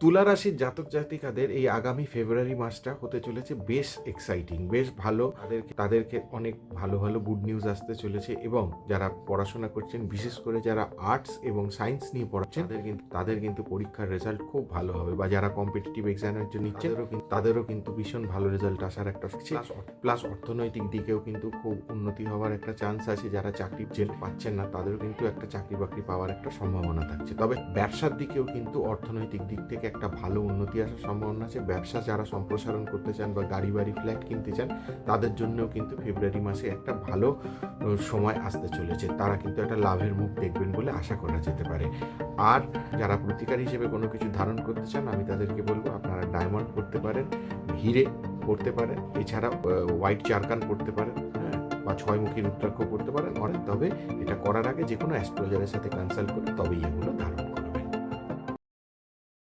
তুলা রাশির জাতক জাতিকাদের এই আগামী ফেব্রুয়ারি মাসটা হতে চলেছে বেশ এক্সাইটিং, বেশ ভালো। তাদেরকে অনেক ভালো ভালো গুড নিউজ আসতে চলেছে, এবং যারা পড়াশোনা করছেন, বিশেষ করে যারা আর্টস এবং সায়েন্স নিয়ে পড়াচ্ছেন, তাদের কিন্তু পরীক্ষার রেজাল্ট খুব ভালো হবে। বা যারা কম্পিটিটিভ এক্সামের জন্য নিচ্ছেন, তাদেরও কিন্তু ভীষণ ভালো রেজাল্ট আসার একটা প্লাস অর্থনৈতিক দিকেও কিন্তু খুব উন্নতি হওয়ার একটা চান্স আছে। যারা চাকরি পাচ্ছেন না, তাদেরও কিন্তু একটা চাকরি বাকরি পাওয়ার একটা সম্ভাবনা থাকছে। তবে ব্যবসার দিকেও কিন্তু অর্থনৈতিক দিক থেকে একটা ভালো উন্নতি আসার সম্ভাবনা আছে। ব্যবসা যারা সম্প্রসারণ করতে চান বা গাড়ি বাড়ি ফ্ল্যাট কিনতে চান, তাদের জন্যও কিন্তু ফেব্রুয়ারি মাসে একটা ভালো সময় আসতে চলেছে। তারা কিন্তু একটা লাভের মুখ দেখবেন বলে আশা করা যেতে পারে। আর যারা প্রতিকার হিসেবে কোনো কিছু ধারণ করতে চান, আমি তাদেরকে বলবো আপনারা ডায়মন্ড পড়তে পারেন, হিরে পড়তে পারেন, এছাড়া হোয়াইট চারকান পড়তে পারেন, হ্যাঁ, বা ছয়মুখী রুদ্রাক্ষ পড়তে পারেন। তবে এটা করার আগে যে কোনো অ্যাস্ট্রোলজারের সাথে কনসাল্ট করে তবেই এগুলো ধারণ